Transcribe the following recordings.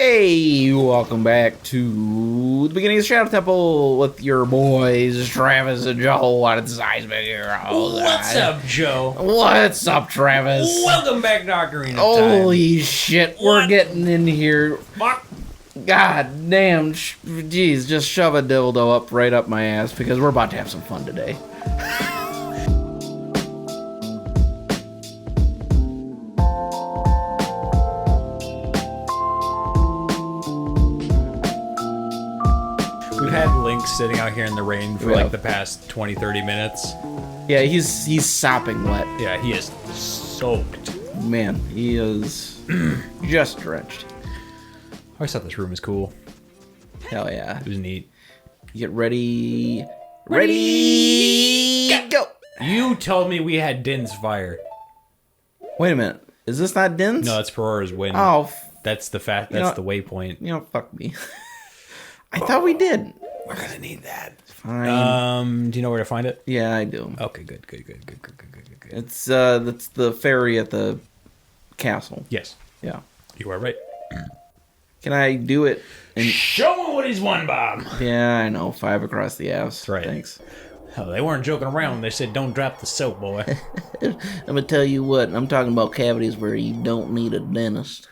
Hey, welcome back to the beginning of the Shadow Temple with your boys, Travis and Joe. What's up, Joe? What's up, Travis? Welcome back to Ocarina Holy shit, we're getting in here. Fuck. God damn, jeez, just shove a dildo up right up my ass because we're about to have some fun today. We've had Link sitting out here in the rain for like the past 20-30 minutes. Yeah, he's sopping wet. Yeah, he is soaked. Man, he is just drenched. I always thought this room was cool. Hell yeah. It was neat. Get ready. Ready, go! You told me we had Din's fire. Wait a minute. Is this not Din's? No, it's Perora's wind. Oh, that's the That's the waypoint. You know, fuck me. I thought we did. We're gonna need that. Fine. Do you know where to find it? Yeah, I do. Okay, good. It's that's the ferry at the castle. Yes. Yeah. You are right. Can I do it? Show him what he's won, Bob. Yeah, I know. 5 across the ass. That's right. Thanks. Oh, they weren't joking around. They said, "Don't drop the soap, boy." I'm gonna tell you what. I'm talking about cavities where you don't need a dentist.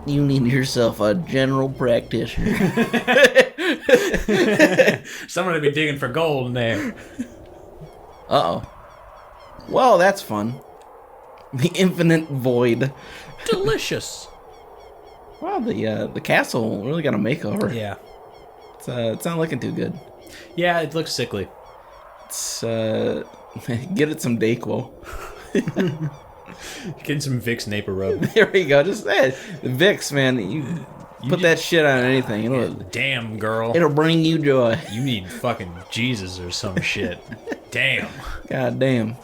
You need yourself a general practitioner. Someone to be digging for gold in there. Uh-oh. Well, that's fun. The infinite void. Delicious. Wow, the castle really got a makeover. Yeah. It's not looking too good. Yeah, it looks sickly. It's get it some Dayquil. Getting some Vicks Napa Rub. There we go. Just the Vicks, man. You put that shit on anything. Damn, girl. It'll bring you joy. You need fucking Jesus or some shit. Damn. God damn.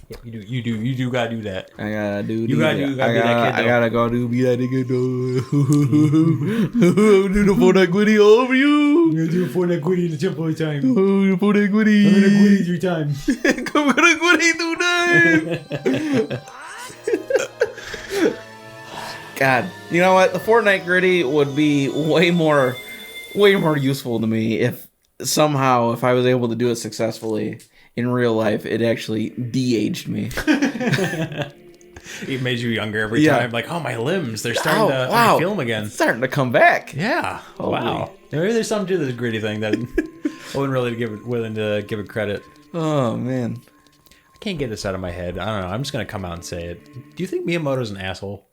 Yeah, you do gotta do that. I gotta do. You gotta be that kid, though. I gotta go do be that nigga. Do the for that goodie over you. I'm gonna do it for that goodie in the temple time. Oh, for that goodie. I'm gonna goodie 3 times. Come gonna goodie 2 times. God, you know what? The Fortnite gritty would be way more useful to me if somehow, if I was able to do it successfully in real life, it actually de-aged me. It made you younger every time. Like, oh, my limbs, they're starting to I feel them again. It's starting to come back. Yeah. Holy. Wow. Maybe there's something to this gritty thing that I wasn't really willing to give it credit. Oh, man. I can't get this out of my head. I don't know. I'm just going to come out and say it. Do you think Miyamoto's an asshole?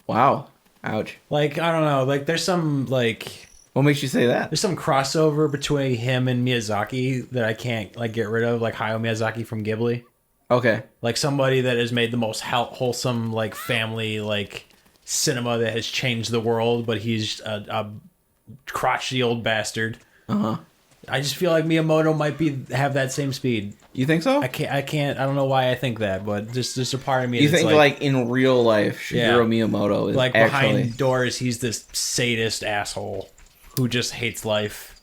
Wow. Ouch. Like, I don't know. Like, there's some, like... What makes you say that? There's some crossover between him and Miyazaki that I can't, like, get rid of. Like, Hayao Miyazaki from Ghibli. Okay. Like, somebody that has made the most wholesome, like, family, like, cinema that has changed the world, but he's a crotchety old bastard. Uh-huh. I just feel like Miyamoto might have that same speed. You think so? I can't. I don't know why I think that, but just a part of me. You think like in real life, Shigeru Miyamoto is like actually... behind doors, he's this sadist asshole who just hates life.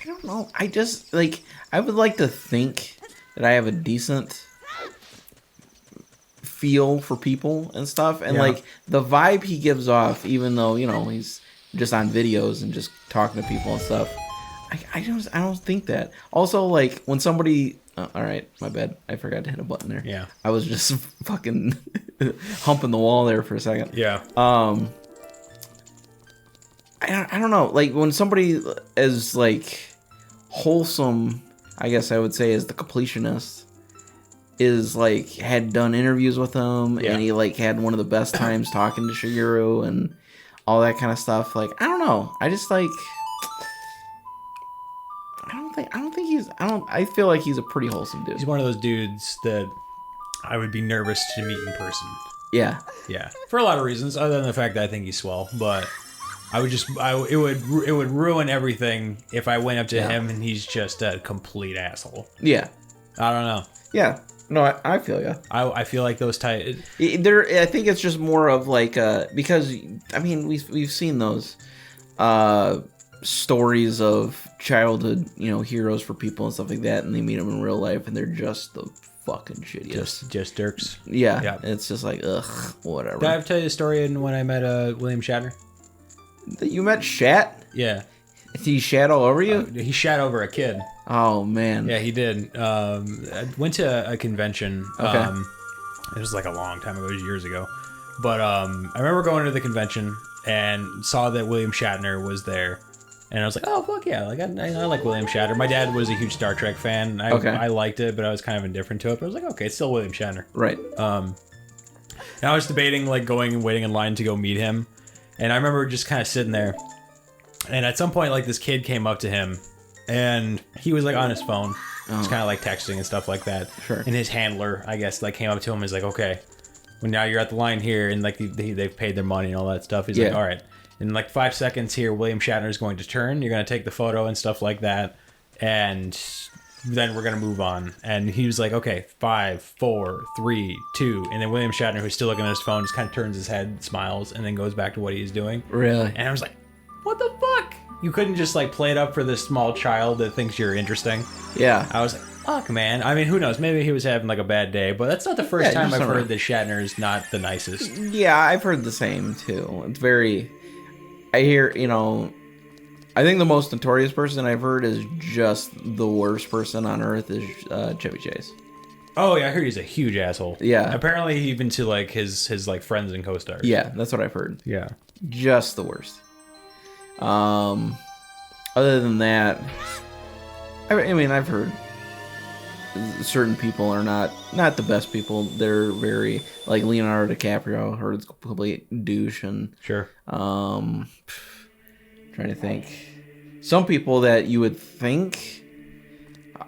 I don't know. I just like. I would like to think that I have a decent feel for people and stuff, and like the vibe he gives off, even though he's just on videos and just talking to people and stuff. I don't think that. Also, like when somebody. All right, my bad. I forgot to hit a button there. Yeah. I was just fucking humping the wall there for a second. Yeah. I don't know. Like when somebody is like wholesome, I guess I would say is the completionist, is like had done interviews with him and he like had one of the best times talking to Shigeru and all that kind of stuff. Like I don't know. I just like. I feel like he's a pretty wholesome dude. He's one of those dudes that I would be nervous to meet in person. Yeah. Yeah. For a lot of reasons, other than the fact that I think he's swell. But it would ruin everything if I went up to him and he's just a complete asshole. Yeah. I don't know. Yeah. No, I feel ya. I feel like those I think it's just more of like because I mean we've seen those stories of childhood heroes for people and stuff like that, and they meet them in real life and they're just the fucking shittiest. Just Dirks. Yeah. It's just like, ugh, whatever. Did I ever tell you the story when I met William Shatner? That you met Shat? Yeah. Did he shat all over you? He shat over a kid. Oh, man. Yeah, he did. I went to a convention. Okay. It was like a long time ago. It was years ago. But I remember going to the convention and saw that William Shatner was there. And I was like, oh, fuck yeah. Like, I like William Shatner. My dad was a huge Star Trek fan. I liked it, but I was kind of indifferent to it. But I was like, okay, it's still William Shatner. Right. And I was debating, like, going and waiting in line to go meet him. And I remember just kind of sitting there. And at some point, like, this kid came up to him. And he was, like, on his phone. Just kind of, like, texting and stuff like that. Sure. And his handler, I guess, like, came up to him and was like, okay, well, now you're at the line here. And, like, they've paid their money and all that stuff. He's like, all right. In like 5 seconds here, William Shatner is going to turn. You're going to take the photo and stuff like that. And then we're going to move on. And he was like, okay, 5, 4, 3, 2. And then William Shatner, who's still looking at his phone, just kind of turns his head, smiles, and then goes back to what he's doing. Really? And I was like, what the fuck? You couldn't just like play it up for this small child that thinks you're interesting. Yeah. I was like, fuck, man. I mean, who knows? Maybe he was having like a bad day, but that's not the first time I've heard that Shatner is not the nicest. Yeah, I've heard the same too. It's very... I hear, I think the most notorious person I've heard is just the worst person on earth is Chevy Chase. Oh yeah, I heard he's a huge asshole. Yeah. Apparently even to like his like friends and co-stars. Yeah, that's what I've heard. Yeah. Just the worst. Other than that, I mean, I've heard certain people are not the best people. They're very, like Leonardo DiCaprio, I heard it's a complete douche. And sure. Trying to think, some people that you would think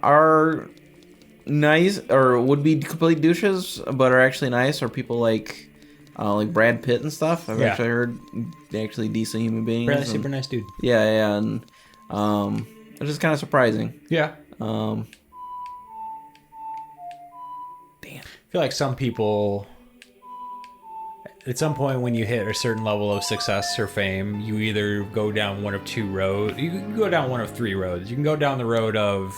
are nice or would be complete douches but are actually nice are people like Brad Pitt and stuff. I've actually heard actually decent human beings. Brad's super nice dude. Yeah, and it's just kind of surprising. Yeah. I feel like some people, at some point when you hit a certain level of success or fame, you either go down one of two roads. You can go down one of three roads. You can go down the road of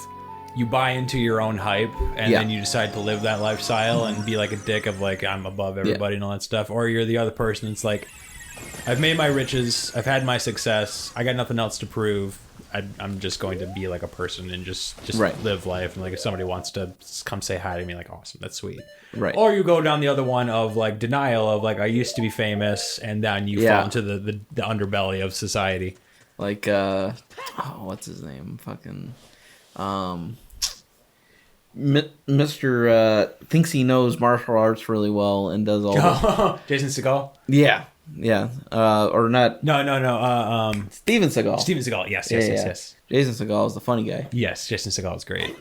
you buy into your own hype and then you decide to live that lifestyle and be like a dick of like, I'm above everybody and all that stuff. Or you're the other person that's like, I've made my riches. I've had my success. I got nothing else to prove. I'm just going to be like a person and just live life. And like if somebody wants to come say hi to me, like, awesome, that's sweet. Right. Or you go down the other one of like denial of like, I used to be famous, and then you fall into the underbelly of society. Like what's his name? Fucking Mr. Thinks he knows martial arts really well and does all Jason Segel? Yeah. Or not. No. Steven Seagal. Steven Seagal. Yes. Jason Seagal is the funny guy. Yes, Jason Seagal is great.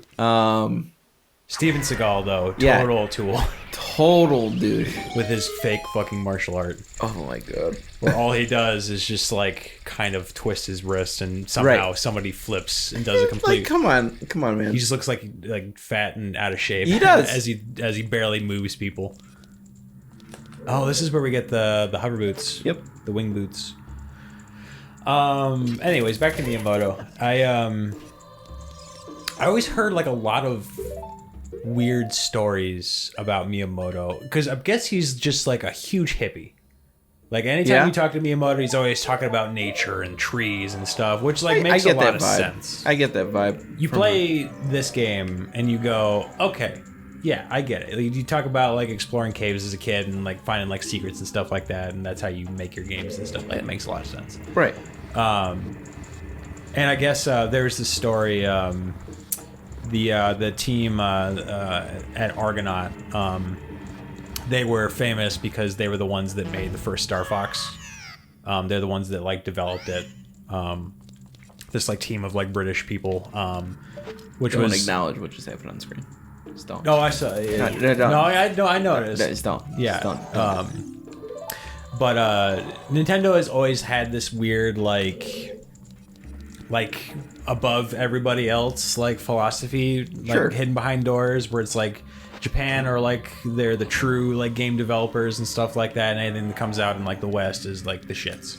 Steven Seagal, though, total tool. Total douche. With his fake fucking martial art. Oh my god. Where all he does is just like kind of twist his wrist and somehow somebody flips and does a complete. Like, come on, man. He just looks like fat and out of shape. He does. as he barely moves people. Oh, this is where we get the hover boots. Yep. The wing boots. Anyways, back to Miyamoto. I always heard like a lot of weird stories about Miyamoto because I guess he's just like a huge hippie. Like anytime you talk to Miyamoto, he's always talking about nature and trees and stuff, which like makes a lot of sense. I get that vibe. You play this game and you go, okay. Yeah, I get it. You talk about like exploring caves as a kid and like finding like secrets and stuff like that, and that's how you make your games and stuff. It makes a lot of sense, right? And I guess there's this story. The team at Argonaut, they were famous because they were the ones that made the first Star Fox. They're the ones that like developed it. This like team of like British people, which Don't was acknowledge what just happened on screen. Don't. Oh, I saw. Yeah. No, I noticed. Just don't. Yeah. Just don't. But Nintendo has always had this weird like above everybody else like philosophy, like hidden behind doors, where it's like Japan or like they're the true like game developers and stuff like that, and anything that comes out in like the West is like the shits.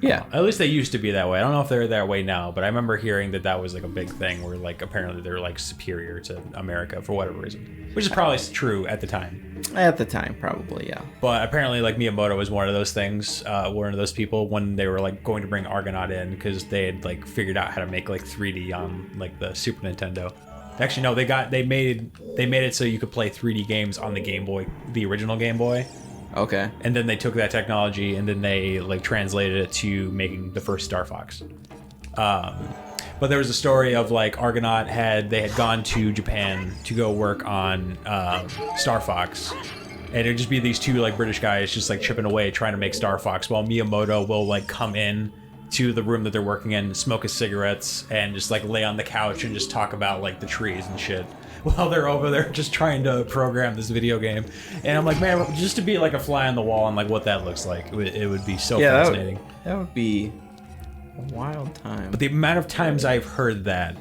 Yeah. At least they used to be that way. I don't know if they're that way now, but I remember hearing that was like a big thing where like apparently they're like superior to America for whatever reason, which is probably true at the time. At the time, probably, yeah. But apparently, like Miyamoto was one of those things, one of those people when they were like going to bring Argonaut in because they had like figured out how to make like 3D on like the Super Nintendo. Actually, no, they made it so you could play 3D games on the Game Boy, the original Game Boy. Okay. And then they took that technology and then they like translated it to making the first Star Fox. But there was a story of like Argonaut had gone to Japan to go work on Star Fox, and it'd just be these two like British guys just like chipping away trying to make Star Fox, while Miyamoto will like come in to the room that they're working in, smoke his cigarettes, and just like lay on the couch and just talk about like the trees and shit while they're over there just trying to program this video game. And I'm like, man, just to be like a fly on the wall and like what that looks like, it would be so fascinating. That would be a wild time. But the amount of times I've heard that,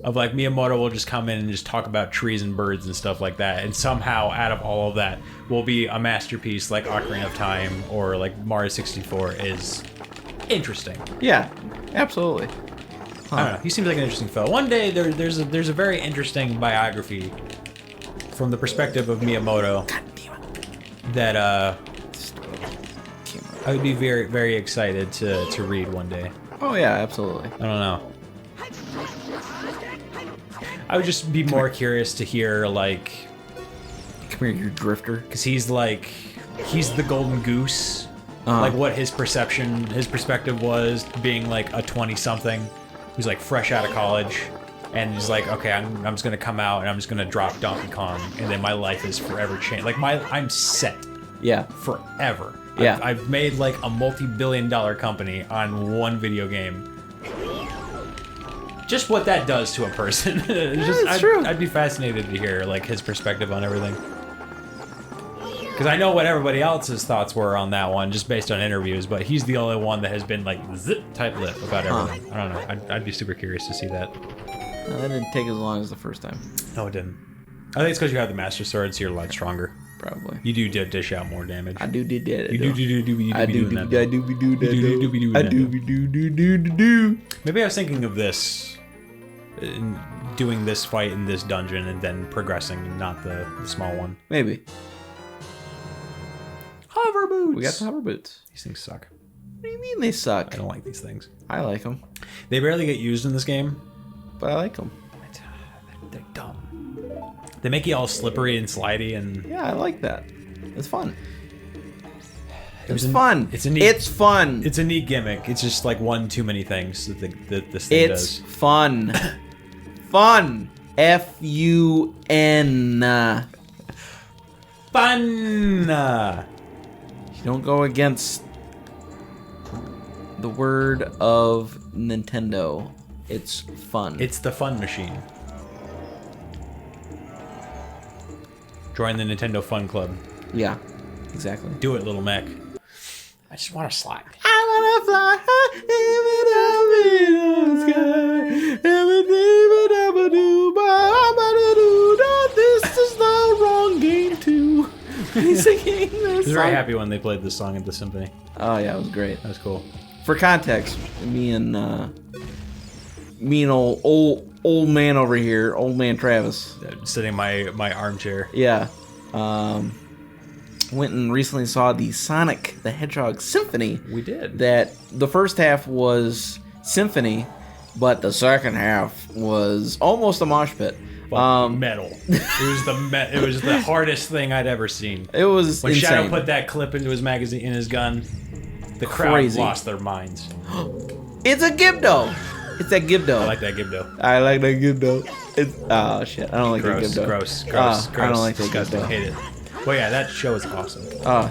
of like Miyamoto will just come in and just talk about trees and birds and stuff like that, and somehow out of all of that will be a masterpiece like Ocarina of Time or like Mario 64 is interesting. Yeah, absolutely. I don't know. He seems like an interesting fellow. One day there's a very interesting biography from the perspective of Miyamoto that I would be very, very excited to read one day. Oh yeah, absolutely. I don't know. I would just be more curious to hear like, come here, you drifter, because he's the golden goose. Like what his perspective was being like a 20-something who's like fresh out of college, and he's like, okay, I'm just gonna come out and I'm just gonna drop Donkey Kong, and then my life is forever changed. Like I'm set. Yeah. Forever. Yeah. I've made like a multi-billion-dollar company on one video game. Just what that does to a person. It's true. I'd be fascinated to hear like his perspective on everything. Because I know what everybody else's thoughts were on that one, just based on interviews, but he's the only one that has been like zip tight-lipped about everything. I don't know. I'd be super curious to see that. No, that didn't take as long as the first time. No, it didn't. I think it's because you have the Master Sword, so you're a lot stronger. Probably. You do dish out more damage. I do that. Maybe I was thinking of this, doing this fight in this dungeon and then progressing, not the small one. Maybe. Hover boots. We got the hover boots. These things suck. What do you mean they suck? I don't like these things. I like them. They barely get used in this game, but I like them. They're dumb. They make you all slippery and slidey, and yeah, I like that. It's fun. It's fun. It's fun. It's a neat gimmick. It's just like one too many things that this thing does. It's fun. Fun. F-U-N. Fun. You don't go against the word of Nintendo. It's fun. It's the fun machine. Join the Nintendo Fun Club. Yeah, exactly. Do it, Little Mac. I just want to slide. I want to fly high. This is the wrong game too. Singing this I was very happy when they played this song at the symphony. Oh yeah, it was great. That was cool. For context, me and old man over here, old man Travis, sitting in my armchair. Yeah, went and recently saw the Sonic the Hedgehog Symphony. We did. That the first half was symphony, but the second half was almost a mosh pit. Metal. It was the hardest thing I'd ever seen. It was when insane. Shadow put that clip into his magazine, in his gun. The crowd lost their minds. It's a Gibdo. It's that Gibdo. I like that Gibdo. I like that Gibdo. It's shit. I don't like that Gibdo. Gross. I don't like that Disgusting. Gibdo. Hate it. Well, yeah, that show is awesome.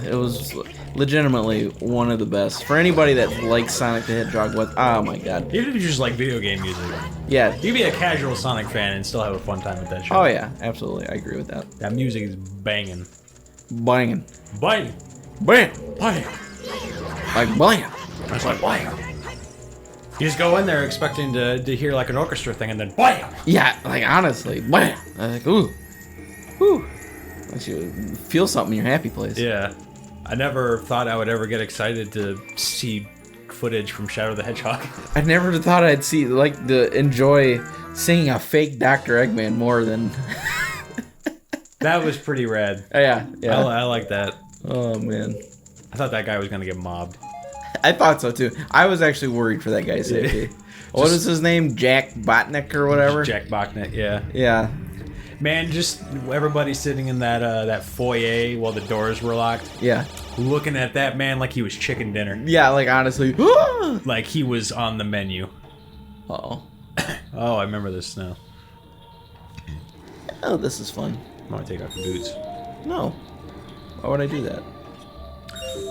It was legitimately one of the best. For anybody that likes Sonic the Hedgehog, oh my god. Even if you just like video game music. Yeah. You can be a casual Sonic fan and still have a fun time with that show. Oh yeah, absolutely. I agree with that. That music is banging. Banging. Bang. Bam. Bang. Like blam. It's like blam. You just go in there expecting to hear like an orchestra thing, and then blam. Yeah, like honestly, blam. I'm like, ooh. Whew. Makes you feel something in your happy place. Yeah. I never thought I would ever get excited to see footage from Shadow the Hedgehog. I never thought I'd enjoy seeing a fake Dr. Eggman more than... That was pretty rad. Yeah. I like that. Oh, man. I thought that guy was going to get mobbed. I thought so, too. I was actually worried for that guy's safety. What is his name? Jack Botnick or whatever? Jack Botnick, yeah. Yeah. Man, just everybody sitting in that foyer while the doors were locked. Yeah. Looking at that man like he was chicken dinner. Yeah, like, honestly. Like he was on the menu. Uh-oh. Oh, I remember this now. Oh, this is fun. I want to take off your boots. No. Why would I do that?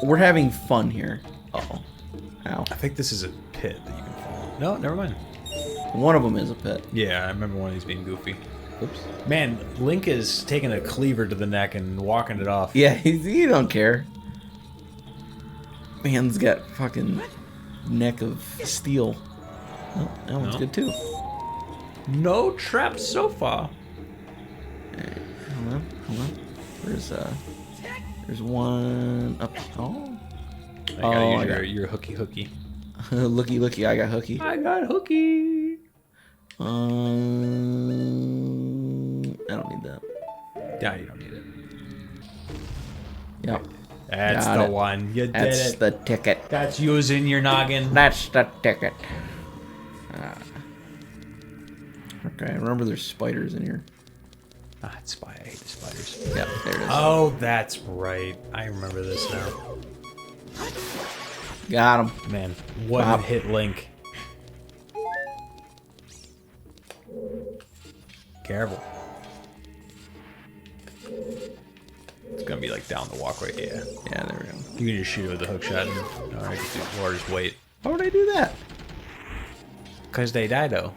We're having fun here. Uh-oh. Ow. I think this is a pit that you can fall in. No, never mind. One of them is a pit. Yeah, I remember one of these being goofy. Oops. Man, Link is taking a cleaver to the neck and walking it off. Yeah, he don't care. Man's got fucking neck of steel. Oh, that one's good too. No traps so far. Right, hold on. There's one up. Oh. I gotta use your hooky. Looky, I got hooky. I got hooky. I don't need that. Yeah, you don't need it. Yep. That's the one. You did it. That's the ticket. That's using your noggin. That's the ticket. Okay, remember there's spiders in here. Ah, it's I hate the spiders. Yep, there it is. Oh, that's right. I remember this now. Got him. Man, what a hit Link. Careful. It's gonna be like down the walkway, yeah. Yeah, there we go. You can just shoot it with a hook shot and alright, or just wait. Why would I do that? Cause they die though.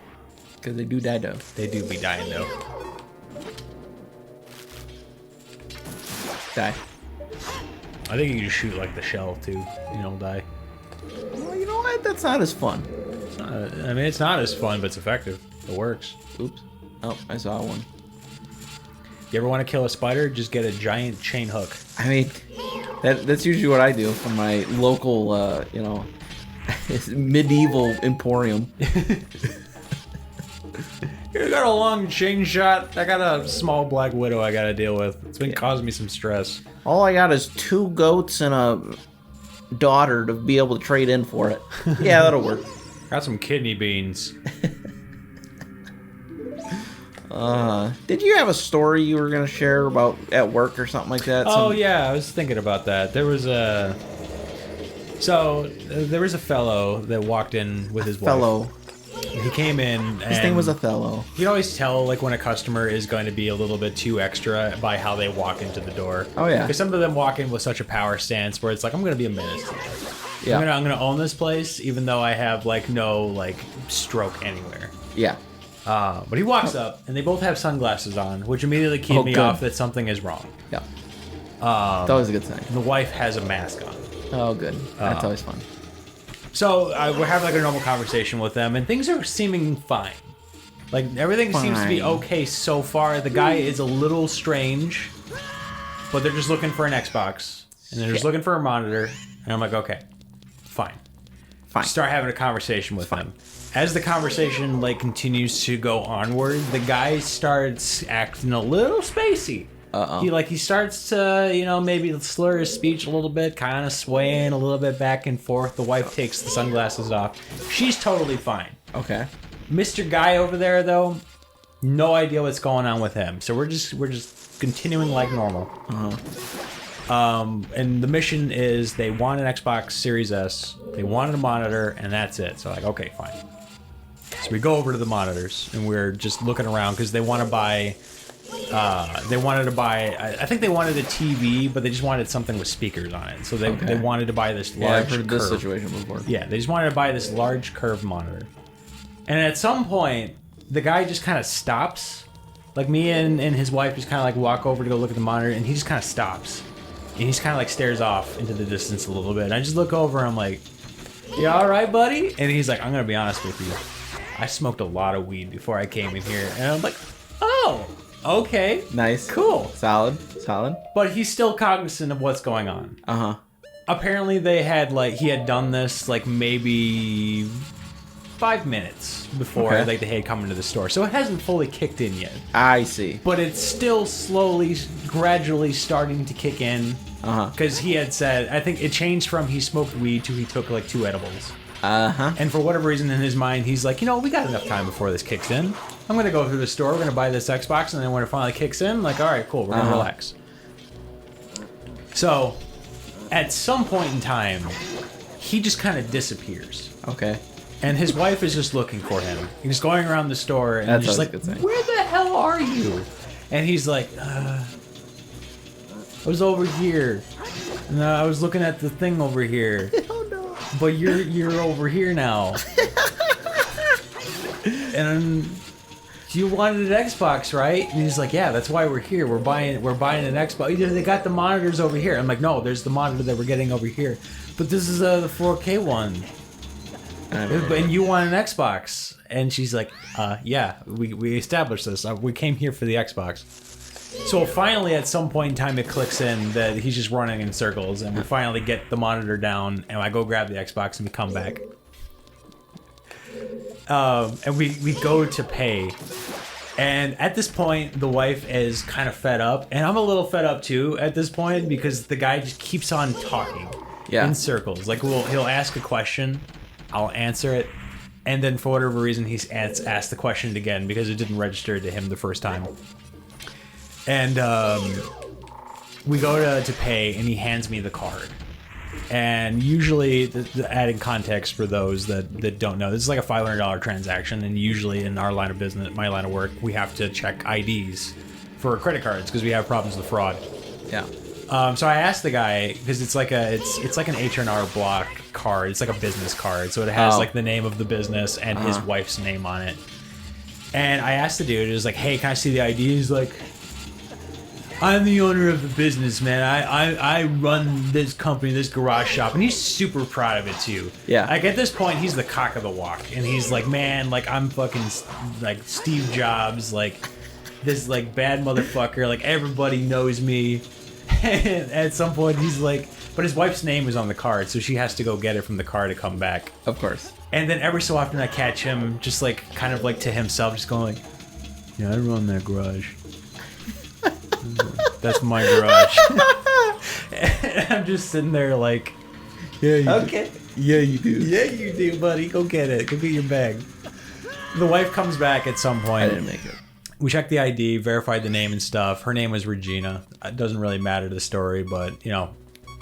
Because they do die though. They do be dying though. Die. I think you can just shoot like the shell too. You don't die. Well, you know what? That's not as fun. It's not, I mean, it's not as fun, but it's effective. It works. Oops. Oh, I saw one. You ever want to kill a spider? Just get a giant chain hook. I mean, that's usually what I do from my local, medieval emporium. I got a long chain shot. I got a small black widow I gotta deal with. It's been causing me some stress. All I got is 2 goats and a daughter to be able to trade in for it. Yeah, that'll work. Got some kidney beans. Did you have a story you were gonna share about at work or something like that? Oh yeah, I was thinking about that. There was a fellow that walked in with his wife. He came in and his name was Othello. You can always tell like when a customer is going to be a little bit too extra by how they walk into the door. Oh yeah. Because some of them walk in with such a power stance where it's like, I'm gonna be a menace to you. Yeah. I'm gonna own this place even though I have like no like stroke anywhere. Yeah. But he walks up and they both have sunglasses on, which immediately keep me off that something is wrong. Yeah. That was a good sign. The wife has a mask on. Oh good. That's always fun. So we're having like a normal conversation with them, and things are seeming fine. Like everything seems to be okay so far. The guy is a little strange, but they're just looking for an Xbox, and they're just looking for a monitor. And I'm like, okay, fine. Start having a conversation with them. As the conversation like continues to go onward, the guy starts acting a little spacey. He starts to, maybe slur his speech a little bit, kind of swaying a little bit back and forth. The wife takes the sunglasses off. She's totally fine. Okay. Mr. Guy over there, though, no idea what's going on with him. So we're just continuing like normal. And the mission is they want an Xbox Series S, they wanted a monitor, and that's it. So like, okay, fine. So we go over to the monitors, and we're just looking around because they want to buy. They wanted to buy. I think they wanted a TV, but they just wanted something with speakers on it. So they wanted to buy this large. I've heard this situation before. Yeah, they just wanted to buy this large curved monitor. And at some point, the guy just kind of stops. Like me and his wife just kind of like walk over to go look at the monitor, and he just kind of stops. And he's kind of like stares off into the distance a little bit. And I just look over, and I'm like, "You all right, buddy?" And he's like, "I'm gonna be honest with you. I smoked a lot of weed before I came in here." And I'm like, "Oh. Okay. Nice. Cool. Solid. But he's still cognizant of what's going on. apparently they had like he had done this like maybe 5 minutes before like they had come into the store, so it hasn't fully kicked in yet. I see. But it's still slowly, gradually starting to kick in. Because he had said, I think it changed from he smoked weed to he took like 2 edibles. And for whatever reason in his mind, he's like, you know, we got enough time before this kicks in. I'm going to go through the store, we're going to buy this Xbox, and then when it finally kicks in, like, all right, cool, we're going to relax. So, at some point in time, he just kind of disappears. Okay. And his wife is just looking for him. He's going around the store, and she's like, where the hell are you? And he's like, I was over here. No, I was looking at the thing over here. Oh no! But you're over here now. And you wanted an Xbox, right? And he's like, yeah, that's why we're here. We're buying an Xbox. They got the monitors over here. I'm like, no, there's the monitor that we're getting over here. But this is the 4K one. And you want an Xbox? And she's like, yeah, we established this. We came here for the Xbox. So finally, at some point in time, it clicks in that he's just running in circles, and we finally get the monitor down, and I go grab the Xbox, and we come back. And we go to pay. And at this point, the wife is kind of fed up, and I'm a little fed up too at this point, because the guy just keeps on talking in circles. Like, he'll ask a question, I'll answer it, and then for whatever reason, he's asked the question again because it didn't register to him the first time. And we go to pay, and he hands me the card. And usually, the adding context for those that don't know, this is like a $500 transaction, and usually in our line of business, my line of work, we have to check IDs for credit cards because we have problems with fraud. Yeah. So I asked the guy, because it's like an H&R Block card. It's like a business card, so it has like the name of the business and his wife's name on it. And I asked the dude, it was like, hey, can I see the ID? He's like, I'm the owner of the business, man. I run this company, this garage shop, and he's super proud of it too. Yeah. Like at this point, he's the cock of the walk, and he's like, man, like I'm fucking like Steve Jobs, like this like bad motherfucker. Like everybody knows me. And at some point, he's like, but his wife's name is on the card, so she has to go get it from the car to come back. Of course. And then every so often, I catch him just like kind of like to himself, just going like, yeah, I run that garage. That's my garage. And I'm just sitting there like, yeah, you okay. Do. Yeah, you do. Yeah, you do, buddy. Go get it. Go get your bag. The wife comes back at some point. I didn't make it. We checked the ID, verified the name and stuff. Her name was Regina. It doesn't really matter to the story, but, you know,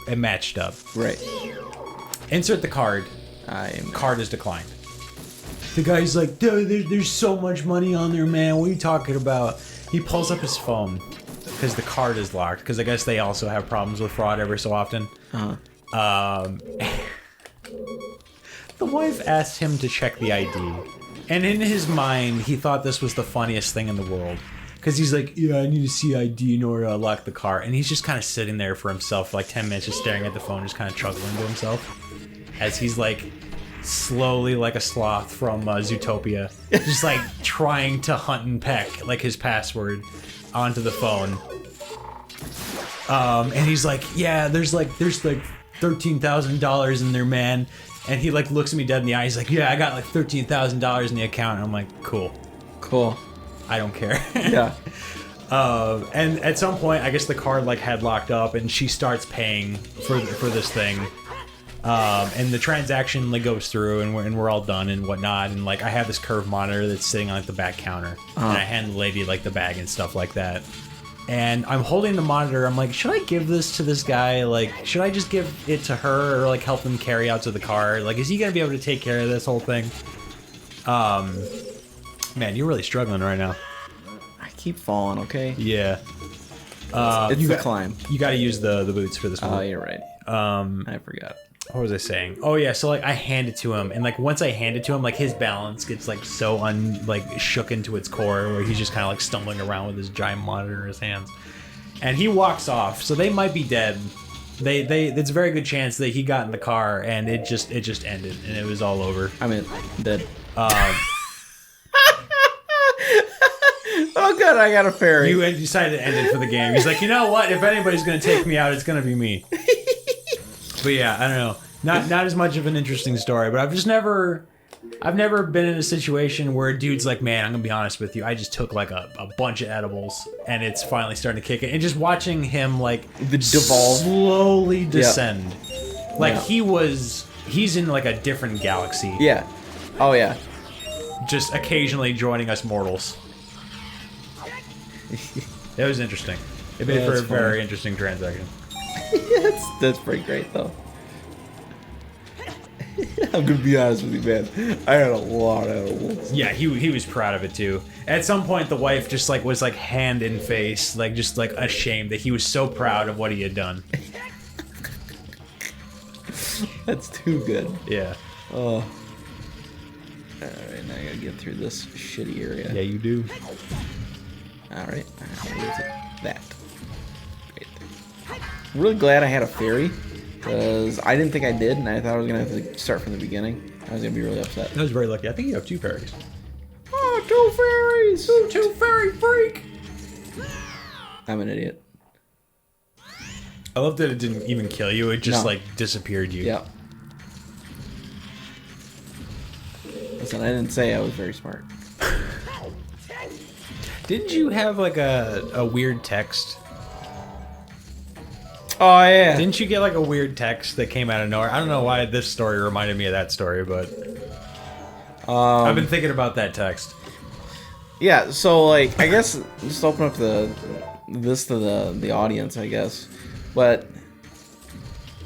it matched up. Right. Insert the card. Card is declined. The guy's like, dude, there's so much money on there, man. What are you talking about? He pulls up his phone because the card is locked, because I guess they also have problems with fraud every so often. The wife asked him to check the ID. And in his mind, he thought this was the funniest thing in the world. Because he's like, yeah, I need to see ID in order to unlock the car. And he's just kind of sitting there for himself for like 10 minutes, just staring at the phone, just kind of chuckling to himself. As he's like, slowly like a sloth from Zootopia, just like trying to hunt and peck like his password onto the phone. And he's like, yeah, there's like $13,000 in there, man. And he like looks at me dead in the eye. He's like, yeah, I got like $13,000 in the account. And I'm like, cool. I don't care. Yeah. And at some point, I guess the card like had locked up, and she starts paying for this thing. And the transaction like goes through, and we're all done and whatnot. And like I have this curved monitor that's sitting on like the back counter, and I hand the lady like the bag and stuff like that. And I'm holding the monitor. I'm like, should I give this to this guy? Like, should I just give it to her, or like help him carry out to the car? Like, is he gonna be able to take care of this whole thing? Man, you're really struggling right now. I keep falling. Okay. Yeah. It's a climb. You got to use the boots for this one. Oh, you're right. I forgot. What was I saying? Oh yeah, so like I hand it to him, and like once I hand it to him, like his balance gets like so shook into its core, where he's just kind of like stumbling around with his giant monitor in his hands, and he walks off. So they might be dead. It's a very good chance that he got in the car and it just ended and it was all over. I mean, dead. Oh god, I got a fairy. You decided to end it for the game. He's like, you know what? If anybody's gonna take me out, it's gonna be me. But yeah, I don't know. Not as much of an interesting story, but I've never been in a situation where a dude's like, man, I'm gonna be honest with you, I just took like a bunch of edibles and it's finally starting to kick in. And just watching him like devolve, slowly descend. Yep. Like yeah. He's in like a different galaxy. Yeah. Oh yeah. Just occasionally joining us mortals. It was interesting. It made for a very interesting transaction. That's pretty great though. I'm gonna be honest with you, man. I had a lot of edibles. Yeah, he was proud of it too. At some point, the wife just like was like hand in face, like just like ashamed that he was so proud of what he had done. That's too good. Yeah. Oh. Alright, now I gotta get through this shitty area. Yeah, you do. Alright, that. Great. I'm really glad I had a fairy, because I didn't think I did, and I thought I was gonna have to start from the beginning. I was gonna be really upset. I was very lucky. I think you have 2 fairies. Oh, 2 fairies! Ooh, 2 fairy freak! I'm an idiot. I love that it didn't even kill you. It just like disappeared you. Yep. Listen, I didn't say I was very smart. Didn't you have like a weird text? Oh yeah. Didn't you get like a weird text that came out of nowhere? I don't know why this story reminded me of that story, but I've been thinking about that text. Yeah, so like I guess just open up this to the audience, I guess. But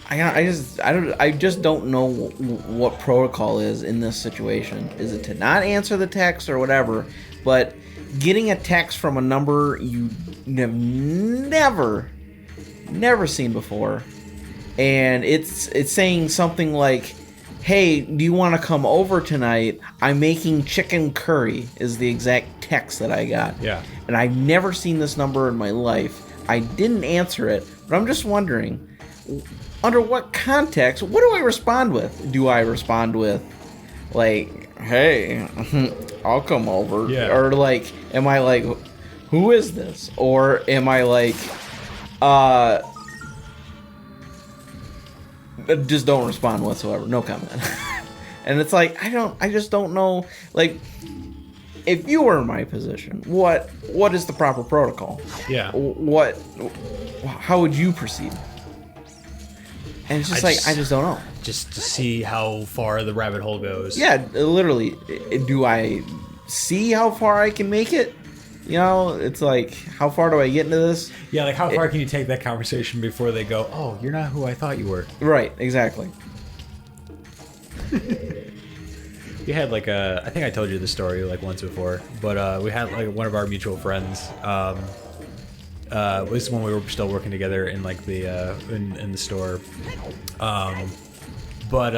I just don't know what protocol is in this situation. Is it to not answer the text or whatever? But getting a text from a number you have never seen before, and it's saying something like, "Hey, do you want to come over tonight? I'm making chicken curry," is the exact text that I got. Yeah. And I've never seen this number in my life. I didn't answer it, but I'm just wondering, under what context, what do I respond with? Do I respond with, like, "Hey, I'll come over"? Yeah. Or, like, am I like, "Who is this?" Or am I like, just don't respond whatsoever, no comment. And it's like, I just don't know, like, if you were in my position, what is the proper protocol? Yeah. How would you proceed? And it's just I just don't know. Just to see how far the rabbit hole goes. Yeah, literally. Do I see how far I can make it? You know, it's like, how far do I get into this? Yeah, like how far can you take that conversation before they go, "Oh, you're not who I thought you were." Right, exactly. We had like I think I told you the story like once before, but we had like one of our mutual friends. This is when we were still working together in like the in the store. But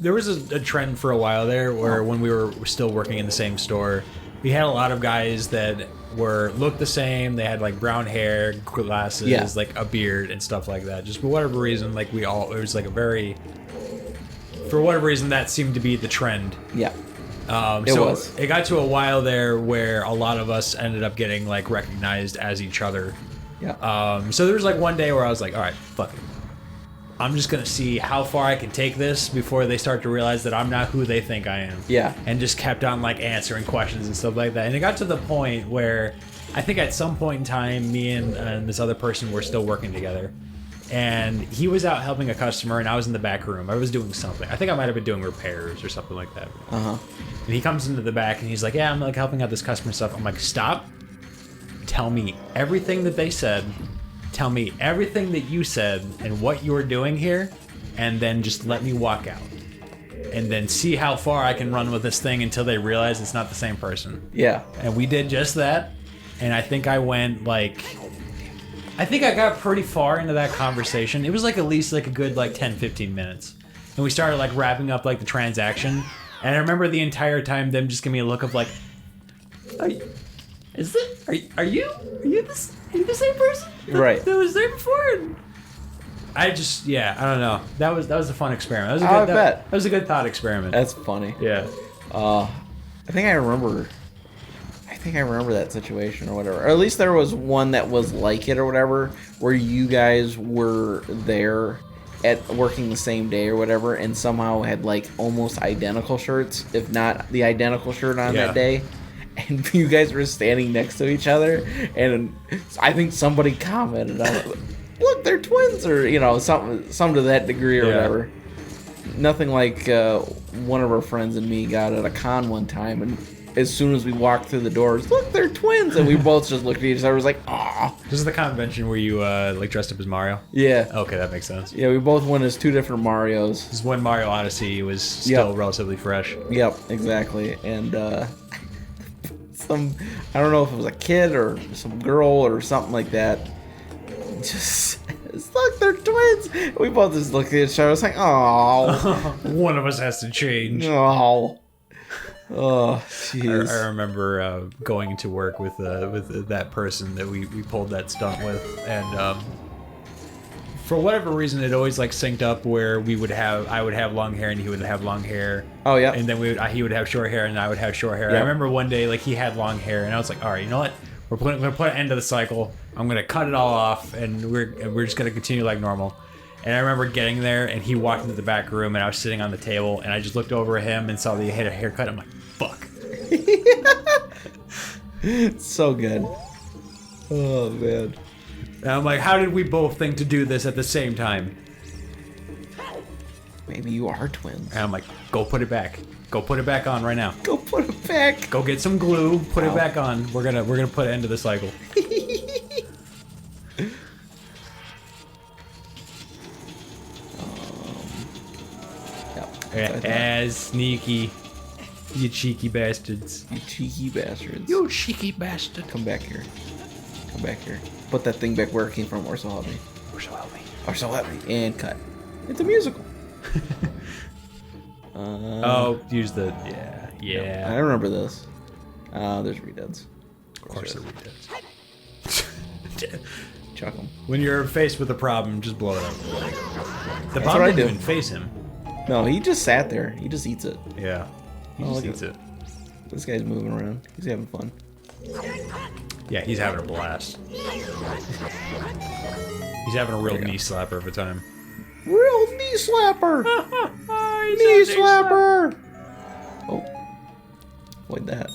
there was a trend for a while there where when we were still working in the same store, we had a lot of guys that looked the same. They had like brown hair, glasses, like a beard and stuff like that. Just for whatever reason, like it was like for whatever reason that seemed to be the trend. Yeah. It got to a while there where a lot of us ended up getting like recognized as each other. Yeah. So there was like one day where I was like, all right, fuck it. I'm just going to see how far I can take this before they start to realize that I'm not who they think I am. Yeah. And just kept on like answering questions and stuff like that. And it got to the point where I think at some point in time, me and this other person were still working together. And he was out helping a customer and I was in the back room. I was doing something. I think I might have been doing repairs or something like that. Uh-huh. And he comes into the back and he's like, "Yeah, I'm like helping out this customer stuff." I'm like, "Stop. Tell me everything that they said. Tell me everything that you said and what you were doing here. And then just let me walk out. And then see how far I can run with this thing until they realize it's not the same person." Yeah. And we did just that. And I think I went like... I think I got pretty far into that conversation. It was like at least like a good like 10-15 minutes. And we started like wrapping up like the transaction. And I remember the entire time them just giving me a look of like, are you the same person right. that was there before? And I don't know. That was a fun experiment. That was a good thought experiment. That's funny. Yeah. I think I remember that situation or whatever. Or at least there was one that was like it or whatever, where you guys were there at working the same day or whatever, and somehow had like almost identical shirts, if not the identical shirt on that day. And you guys were standing next to each other, and I think somebody commented on it, look, they're twins, or something to that degree or whatever. Nothing like one of our friends and me got at a con one time, and as soon as we walked through the doors, look, they're twins, and we both just looked at each other. Was like, "Aw." This is the convention where you like dressed up as Mario. Yeah. Okay, that makes sense. Yeah, we both went as two different Marios. This is when Mario Odyssey was still relatively fresh. Yep, exactly. And I don't know if it was a kid or some girl or something like that. Just look, they're twins. We both just looked at each other. I was like, "Oh, one of us has to change." Oh, jeez. I remember going into work with that person that we pulled that stunt with, and for whatever reason, it always like synced up where I would have long hair and he would have long hair. Oh yeah. And then he would have short hair and I would have short hair. Yep. I remember one day like he had long hair and I was like, all right, you know what? We're gonna put an end to the cycle. I'm gonna cut it all off and we're just gonna continue like normal. And I remember getting there and he walked into the back room and I was sitting on the table and I just looked over at him and saw that he had a haircut. I'm like, fuck. It's so good. Oh man. And I'm like, how did we both think to do this at the same time? Maybe you are twins. And I'm like, go put it back. Go put it back on right now. Go put it back. Go get some glue. Put it back on. We're gonna put an end to the cycle. As sneaky, you cheeky bastards. You cheeky bastards. You cheeky bastard. Come back here. Come back here. Put that thing back where it came from, or so help me. Or so help me. Or so help me. And cut. It's a musical. Use the... Yeah. I remember this. There's redeads. Of course there redeads. Chuck them. When you're faced with a problem, just blow it up. The bomb didn't even face him. No, he just sat there. He just eats it. Yeah. He just eats it. This guy's moving around. He's having fun. Yeah, he's having a blast. He's having a real knee slapper of a time. Real knee slapper! Knee slapper! Oh. Avoid that.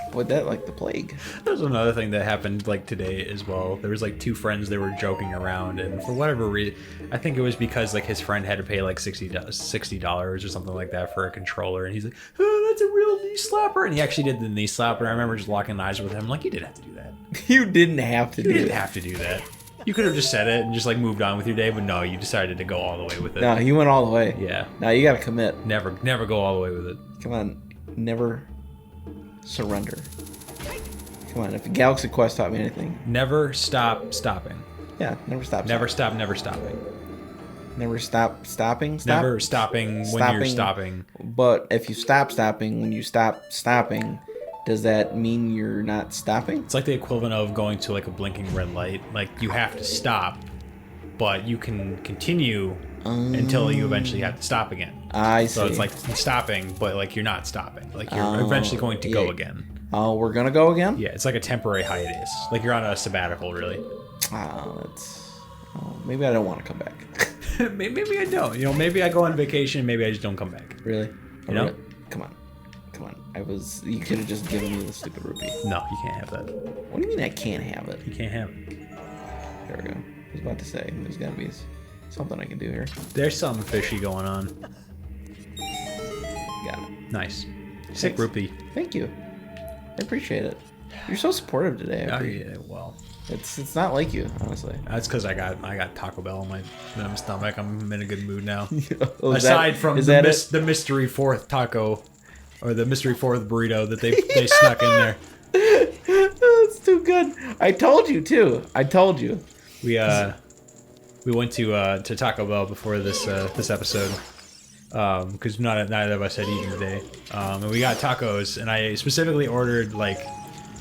Avoid that like the plague. There's another thing that happened like today as well. There was like two friends that were joking around, and for whatever reason, I think it was because like his friend had to pay like $60 or something like that for a controller, and he's like, "Oh, that's a real knee slapper," and he actually did the knee slapper. I remember just locking eyes with him, like, you didn't have to do that. You didn't have to. You didn't have to do that. You could have just said it and just like moved on with your day, but no, you decided to go all the way with it. No, you went all the way. Yeah. Now you gotta commit. Never go all the way with it. Come on, never surrender. Come on, if the Galaxy Quest taught me anything. Never stop stopping. Yeah, never stop. Never stop, never stopping. Never stop stopping? Never stopping when you're stopping. But if you stop stopping when you stop stopping, does that mean you're not stopping? It's like the equivalent of going to like a blinking red light. Like you have to stop, but you can continue until you eventually have to stop again. I see. So it's like stopping, but like you're not stopping. Like you're eventually going to go again. Oh, we're gonna go again? Yeah, it's like a temporary hiatus. Like you're on a sabbatical, really. Maybe I don't want to come back. Maybe I don't. You know, maybe I go on vacation. Maybe I just don't come back. Really? You know? Come on. You could have just given me the stupid rupee. No, you can't have that. What do you mean I can't have it? You can't have it. There we go. I was about to say, there's gotta be something I can do here. There's something fishy going on. Got it. Nice. Sick rupee. Thank you. I appreciate it. You're so supportive today. Well. It's not like you, honestly. That's because I got Taco Bell in my stomach. I'm in a good mood now. Oh, Aside from the mystery fourth taco, or the mystery fourth burrito that they snuck in there. That's too good. I told you too. I told you. We went to Taco Bell before this episode because neither of us had eaten today, and we got tacos, and I specifically ordered like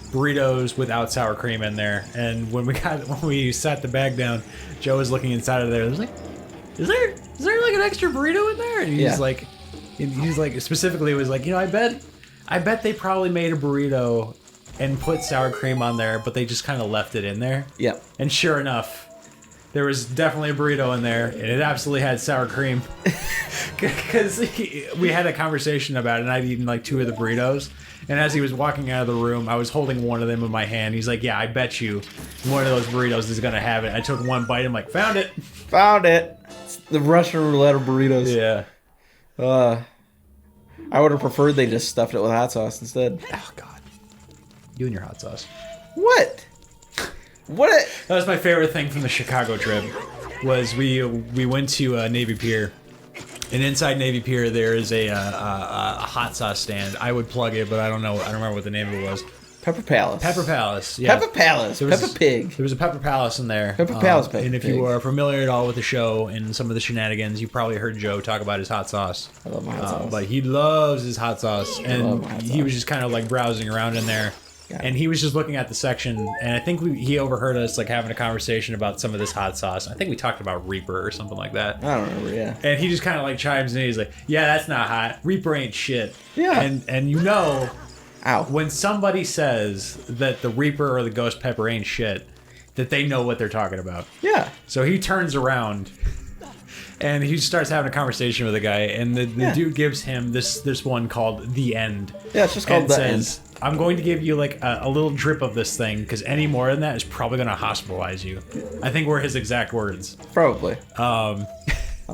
burritos without sour cream in there. And when we sat the bag down, Joe was looking inside of there. I was like, is there like an extra burrito in there? And he's like specifically was like, I bet they probably made a burrito and put sour cream on there, but they just kind of left it in there. Yeah. And sure enough, there was definitely a burrito in there, and it absolutely had sour cream. Because we had a conversation about it, and I'd eaten like 2 of the burritos. And as he was walking out of the room, I was holding one of them in my hand. He's like, yeah, I bet you one of those burritos is going to have it. I took one bite. I'm like, found it. Found it. It's the Russian roulette of burritos. Yeah. I would have preferred they just stuffed it with hot sauce instead. Oh, God. You and your hot sauce. What? What? That was my favorite thing from the Chicago trip. Was we went to Navy Pier. And inside Navy Pier, there is a hot sauce stand. I would plug it, but I don't know. I don't remember what the name of it was. Pepper Palace. Pepper Palace. Yeah. Pepper Palace. Pepper Pig. There was a Pepper Palace in there. Pepper Palace. And if you are familiar at all with the show and some of the shenanigans, you probably heard Joe talk about his hot sauce. I love my hot sauce. But he loves his hot sauce, and he was just kind of like browsing around in there. And he was just looking at the section, and I think he overheard us like having a conversation about some of this hot sauce. I think we talked about Reaper or something like that. I don't remember, yeah. And he just kind of like chimes in. He's like, "Yeah, that's not hot. Reaper ain't shit." Yeah. And you know, ow, when somebody says that the Reaper or the Ghost Pepper ain't shit, that they know what they're talking about. Yeah. So he turns around. And he starts having a conversation with the guy, and the dude gives him this one called The End. Yeah, it's just called The End. I'm going to give you like a little drip of this thing, because any more than that is probably going to hospitalize you. I think were his exact words. Probably. Oh,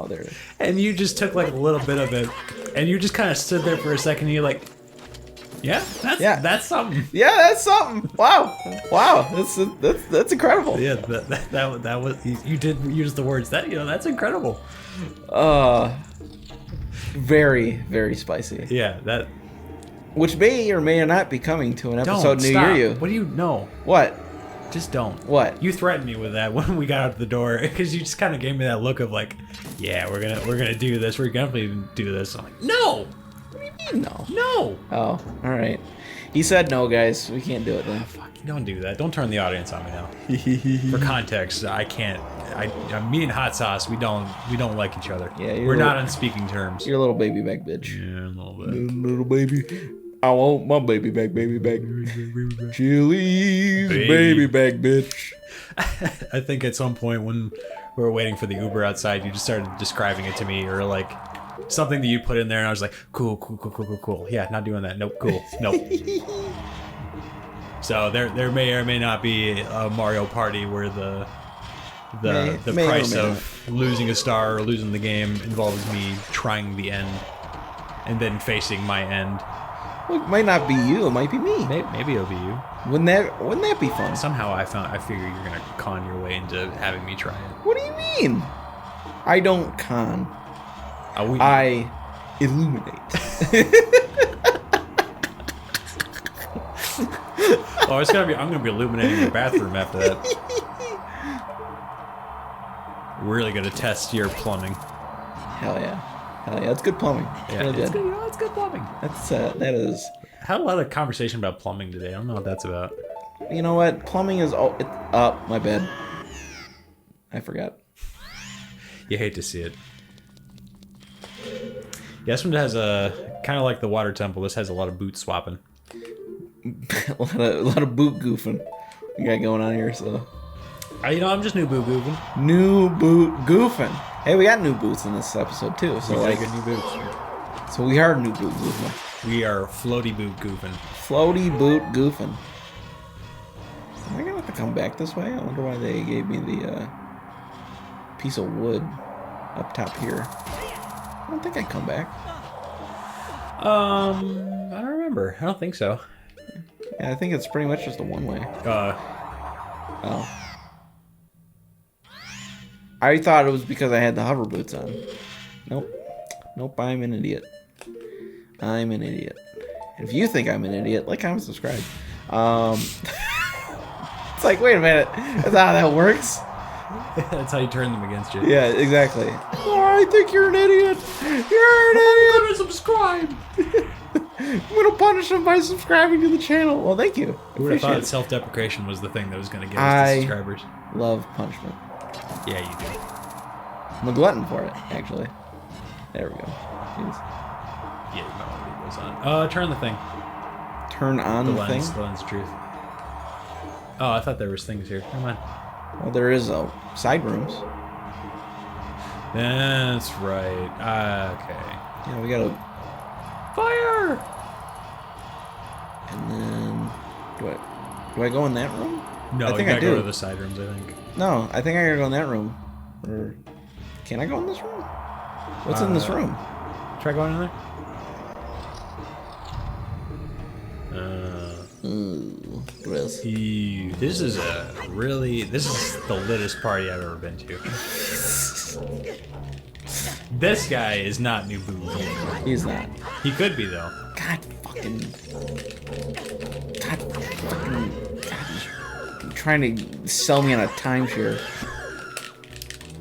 there it is. And you just took like a little bit of it, and you just kind of stood there for a second, and you're like, that's something. Yeah, that's something. Wow. That's incredible. Yeah, that was, you did use the words, that's incredible. Very, very spicy. Yeah, that. Which may or may not be coming to an episode near you. What do you know? What? Just don't. What? You threatened me with that when we got out the door, because you just kind of gave me that look of like, yeah, we're gonna do this. We're definitely do this. I'm like, no. What do you mean no? No. Oh, all right. He said no, guys. We can't do it then. Oh, fuck. Don't do that. Don't turn the audience on me now. For context, I can't. Me and Hot Sauce, we don't like each other. Yeah, we're not on speaking terms. You're a little baby back bitch. Yeah, a little bit. Little baby. I want my baby back. Chili's baby back bitch. I think at some point when we were waiting for the Uber outside, you just started describing it to me, or like something that you put in there, and I was like, cool. Yeah, not doing that. Nope, cool. Nope. So there may or may not be a Mario Party where the price of losing a star or losing the game involves me trying the end and then facing my end. Well, it might not be you. It might be me. Maybe it'll be you. Wouldn't that be fun? Somehow I figure you're gonna con your way into having me try it. What do you mean? I don't con. I illuminate. Oh, I'm gonna be illuminating your bathroom after that. Really gonna test your plumbing. Hell yeah. It's good plumbing. Yeah, it's good. It's good plumbing. That is. Had a lot of conversation about plumbing today. I don't know what that's about. You know what? Plumbing is my bad. I forgot. You hate to see it. Yeah, this one has a kind of like the water temple. This has a lot of boot swapping. a lot of boot goofing we got going on here. So, I'm just new boot goofing. New boot goofing. Hey, we got new boots in this episode too. So we got new boots. So we are new boot goofing. We are floaty boot goofing. Floaty boot goofing. Am I gonna have to come back this way? I wonder why they gave me the piece of wood up top here. I don't think I come back. I don't remember. I don't think so. Yeah, I think it's pretty much just a one-way. Oh. I thought it was because I had the hover boots on. Nope, I'm an idiot. If you think I'm an idiot, like, comment, subscribe. It's like, wait a minute. That's not how that works. That's how you turn them against you. Yeah, exactly. Oh, I think you're an idiot. You're an idiot. I'm gonna subscribe. I'm gonna punish him by subscribing to the channel. Well, thank you. Who would have thought self-deprecation was the thing that was gonna get us to subscribers? Love punishment. Yeah, you do. I'm a glutton for it, actually. There we go. Jeez. Yeah, you might want to leave those on. Turn the thing. Turn on the thing? The lens of truth. Oh, I thought there was things here. Come on. Well, there is side rooms. That's right. Okay. Yeah, we gotta Fire! And then do I go in that room? No, I think you I gotta go do. to the side rooms, I think. No, I think I gotta go in that room. Or can I go in this room? What's in this room? Try going in there. Ooh, gross. This is the littest party I've ever been to. This guy is not New Boo. He's not. He could be though. God, you're trying to sell me on a timeshare.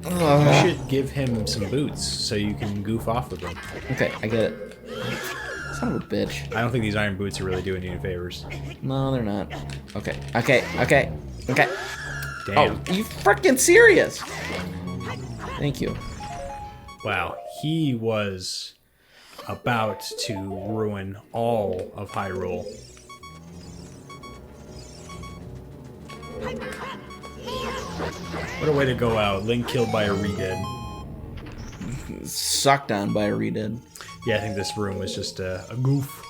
You should give him some boots so you can goof off with them. Okay, I get it. Son of a bitch. I don't think these iron boots are really doing you any favors. No, they're not. Okay. Damn. Oh, you freaking serious? Thank you. Wow, he was about to ruin all of Hyrule. What a way to go out. Link killed by a Redead. Sucked on by a Redead. Yeah, I think this room was just a goof.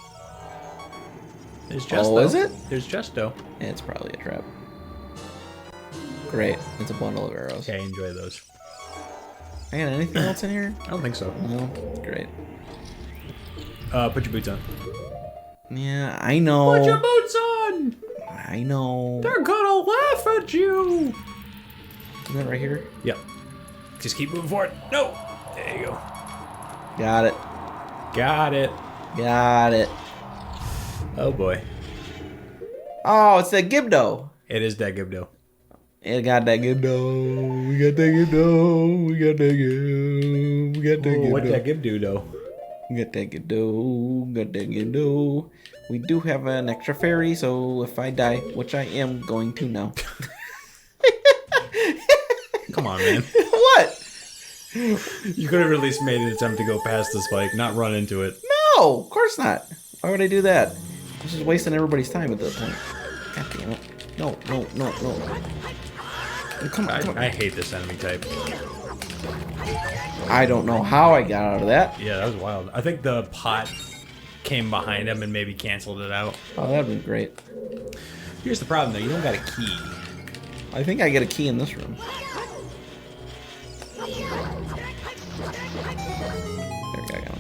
There's Justo. Oh, is it? There's Justo. Yeah, it's probably a trap. Great. It's a bundle of arrows. Okay, enjoy those. I got anything else in here? I don't think so. No? Great. Put your boots on. Yeah, I know. Put your boots on! I know. They're gonna laugh at you! Is that right here? Yep. Just keep moving forward. No! There you go. Got it. Got it. Got it. Oh boy. Oh, it's that Gibdo. It is that Gibdo. It got that Gibdo. We got that Gibdo. We got that Gibdo. We got that Gibdo. What that Gibdo though? We got that Gibdo. Got that Gibdo. We do have an extra fairy, so if I die, which I am going to now. Come on, man. What? You could have at least made an attempt to go past the spike, not run into it. No, of course not. Why would I do that? I'm just wasting everybody's time at that point. God damn it. No. Come on. I hate this enemy type. I don't know how I got out of that. Yeah, that was wild. I think the pot came behind him and maybe canceled it out. Oh, that'd be great. Here's the problem, though. You don't got a key. I think I get a key in this room. There we go.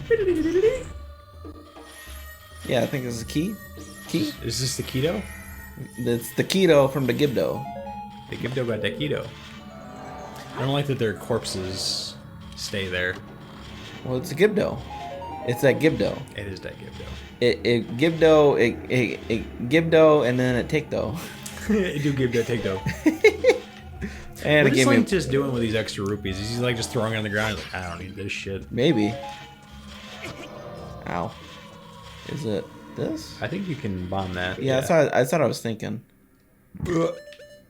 Yeah, I think this is a key. Key? Is this the keto? It's the keto from the Gibdo. The Gibdo got that keto. I don't like that their corpses stay there. Well, it's a Gibdo. It's that Gibdo. It is that Gibdo. It Gibdo, and then it Tikdo. Do Gibdo, Tikdo. And What it is gave me Link just doing with these extra rupees? Is he like just throwing it on the ground? He's like, I don't need this shit. maybe. Ow. Is it this? I think you can bomb that. Yeah, I thought I was thinking.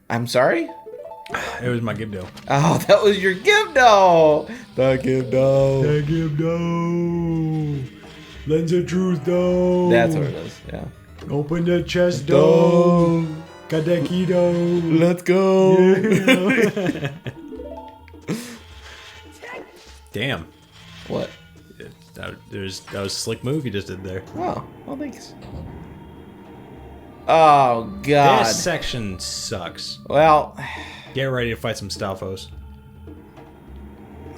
I'm sorry? It was my Gibdo. Oh, that was your Gibdo! The Gibdo. The Gibdo. Lens of truth, though. That's what it is, yeah. Open the chest, though. Got that keto. Let's go. Yeah. Damn. What? That was a slick move you just did there. Oh, well, thanks. Oh, God. This section sucks. Well, Get ready to fight some Stalfos.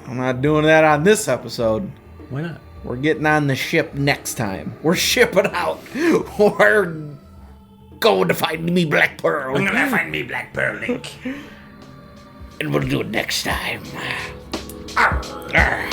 I'm not doing that on this episode. Why not? We're getting on the ship next time. We're shipping out. We're going to find me Black Pearl. I'm gonna find me Black Pearl, Link. And we'll do it next time. Arr, arr.